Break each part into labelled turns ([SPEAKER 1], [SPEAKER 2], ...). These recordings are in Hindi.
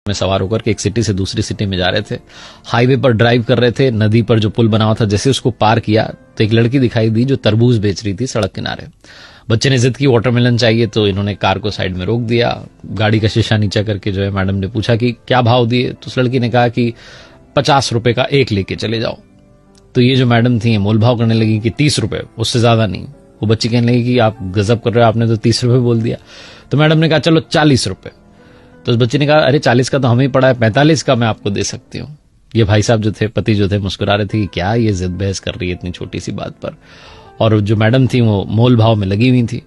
[SPEAKER 1] में सवार होकर के एक सिटी से दूसरी सिटी में जा रहे थे। हाईवे पर ड्राइव कर रहे थे। नदी पर जो पुल बना हुआ था, जैसे उसको पार किया तो एक लड़की दिखाई दी जो तरबूज बेच रही थी सड़क किनारे। बच्चे ने जिद की वाटरमेलन चाहिए, तो इन्होंने कार को साइड में रोक दिया। गाड़ी का शीशा नीचा करके जो है मैडम ने पूछा कि क्या भाव दिए, तो उस लड़की ने कहा कि 50 रुपए का एक लेके चले जाओ। तो ये जो मैडम थी मोल भाव करने लगी कि 30 रुपए, उससे ज्यादा नहीं। वो बच्ची कहने लगी कि आप गजब कर रहे हो, आपने तो 30 रुपए बोल दिया। तो मैडम ने कहा चलो 40 रुपए। तो उस बच्चे ने कहा अरे 40 का तो हमें ही पड़ा है, 45 का मैं आपको दे सकती हूँ। ये भाई साहब जो थे, पति जो थे, मुस्कुरा रहे थे कि क्या ये जिद बहस कर रही है इतनी छोटी सी बात पर। और जो मैडम थी वो मोल भाव में लगी हुई थी।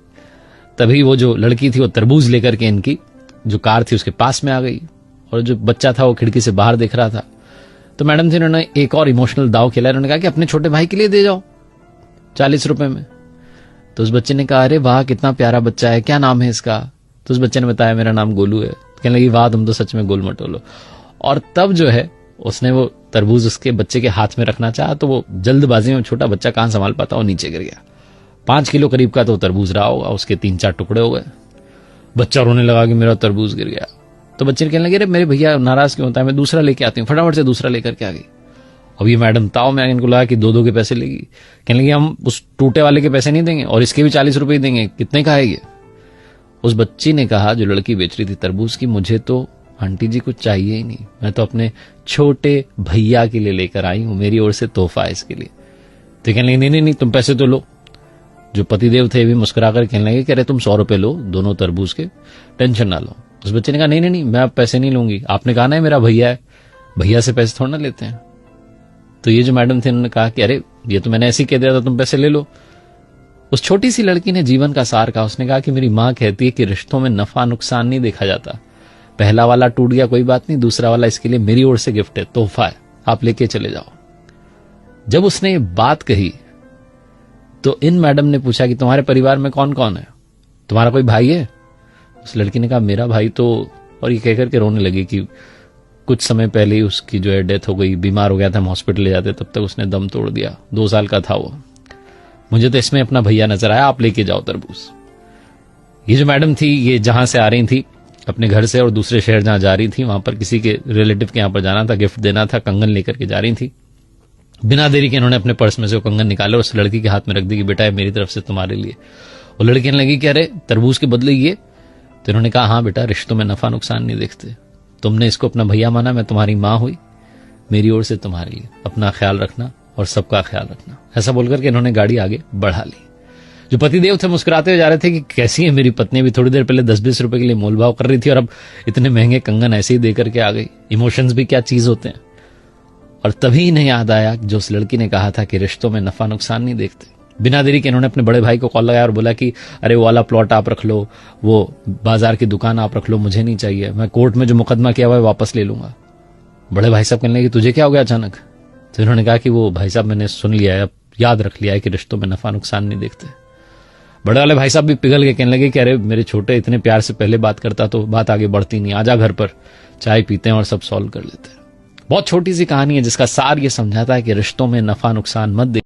[SPEAKER 1] तभी वो जो लड़की थी वो तरबूज लेकर के इनकी जो कार थी उसके पास में आ गई, और जो बच्चा था वो खिड़की से बाहर देख रहा था। तो मैडम थी, उन्होंने एक और इमोशनल दाव खेला। उन्होंने कहा कि अपने छोटे भाई के लिए दे जाओ 40 रुपए में। तो उस बच्चे ने कहा अरे वाह कितना प्यारा बच्चा है, क्या नाम है इसका। तो उस बच्चे ने बताया मेरा नाम गोलू है। कहने लगी वाह तुम तो सच में गोल मटोलो। और तब जो है उसने वो तरबूज उसके बच्चे के हाथ में रखना चाहा, तो वो जल्दबाजी में, छोटा बच्चा कहां संभाल पाता, वो नीचे गिर गया। 5 किलो करीब का तो तरबूज रहा होगा, उसके 3-4 टुकड़े हो गए। बच्चा रोने लगा कि मेरा तरबूज गिर गया। तो बच्चे ने कहने लगे अरे मेरे भैया नाराज क्यों होता है, मैं दूसरा लेके आती हूँ। फटाफट से दूसरा लेकर के आ गई। अब ये मैडम ताव में इनको लगा कि 2-2 के पैसे लेगी। कहने लगी हम उस टूटे वाले के पैसे नहीं देंगे और इसके भी 40 रुपए ही देंगे, कितने का है ये। उस बच्ची ने कहा, जो लड़की बेच रही थी तरबूज की, मुझे तो आंटी जी कुछ चाहिए ही नहीं, मैं तो अपने छोटे भैया के लिए लेकर आई हूं, मेरी ओर से तोहफा है इसके लिए। तो कहने लगी नहीं तुम पैसे तो लो। जो पतिदेव थे भी मुस्कुराकर कहने लगे कि अरे तुम 100 रुपए लो दोनों तरबूज के, टेंशन ना लो। उस बच्चे ने कहा नहीं मैं अब पैसे नहीं लूंगी, आपने कहा ना मेरा भैया है, भैया से पैसे थोड़ा ना लेते हैं। तो ये जो मैडम थे उन्होंने कहा कि अरे ये तो मैंने ऐसे ही कह दिया था, तुम पैसे ले लो। उस छोटी सी लड़की ने जीवन का सार कहा। उसने कहा कि मेरी मां कहती है कि रिश्तों में नफा नुकसान नहीं देखा जाता, पहला वाला टूट गया कोई बात नहीं, दूसरा वाला इसके लिए मेरी ओर से गिफ्ट है, तोहफा है, आप लेके चले जाओ। जब उसने ये बात कही तो इन मैडम ने पूछा कि तुम्हारे परिवार में कौन कौन है, तुम्हारा कोई भाई है। उस लड़की ने कहा मेरा भाई तो, और ये कहकर के रोने लगी कि कुछ समय पहले ही उसकी जो है डेथ हो गई, बीमार हो गया था, हम हॉस्पिटल ले जाते तब तक उसने दम तोड़ दिया, 2 साल का था वो। मुझे तो इसमें अपना भैया नजर आया, आप लेके जाओ तरबूज। ये जो मैडम थी ये जहां से आ रही थी अपने घर से और दूसरे शहर जहां जा रही थी, वहां पर किसी के रिलेटिव के यहां पर जाना था, गिफ्ट देना था, कंगन लेकर के जा रही थी। बिना देरी के इन्होंने अपने पर्स में से वो कंगन निकाले और उस लड़की के हाथ में रख दी कि बेटा ये मेरी तरफ से तुम्हारे लिए। वो लड़की कहने लगी कि अरे तरबूज के बदले ये। तो इन्होंने कहा हाँ बेटा, रिश्तों में नफा नुकसान नहीं देखते, तुमने इसको अपना भैया माना, मैं तुम्हारी मां हुई, मेरी ओर से तुम्हारे लिए, अपना ख्याल रखना और सबका ख्याल रखना। ऐसा बोलकर के इन्होंने गाड़ी आगे बढ़ा ली। जो पतिदेव थे मुस्कुराते हुए जा रहे थे कि कैसी है मेरी पत्नी, भी थोड़ी देर पहले 10-20 रुपए के लिए मोलभाव कर रही थी और अब इतने महंगे कंगन ऐसे ही देकर के आ गई। इमोशंस भी क्या चीज होते हैं। और तभी इन्हें याद आया जो उस लड़की ने कहा था कि रिश्तों में नफा नुकसान नहीं देखते। बिना देरी के इन्होंने अपने बड़े भाई को कॉल लगाया और बोला कि अरे वो वाला प्लॉट आप रख लो, वो बाजार की दुकान आप रख लो, मुझे नहीं चाहिए, मैं कोर्ट में जो मुकदमा किया हुआ है वापस ले लूंगा। बड़े भाई साहब कहने लगे तुझे क्या हो गया अचानक। तो इन्होंने कहा कि वो भाई साहब मैंने सुन लिया है, अब याद रख लिया है कि रिश्तों में नफा नुकसान नहीं देखते। बड़े वाले भाई साहब भी पिघल के कहने लगे कि अरे मेरे छोटे इतने प्यार से पहले बात करता तो बात आगे बढ़ती नहीं, आजा घर पर चाय पीते हैं और सब सॉल्व कर लेते हैं। बहुत छोटी सी कहानी है जिसका सार ये समझाता है कि रिश्तों में नफा नुकसान मत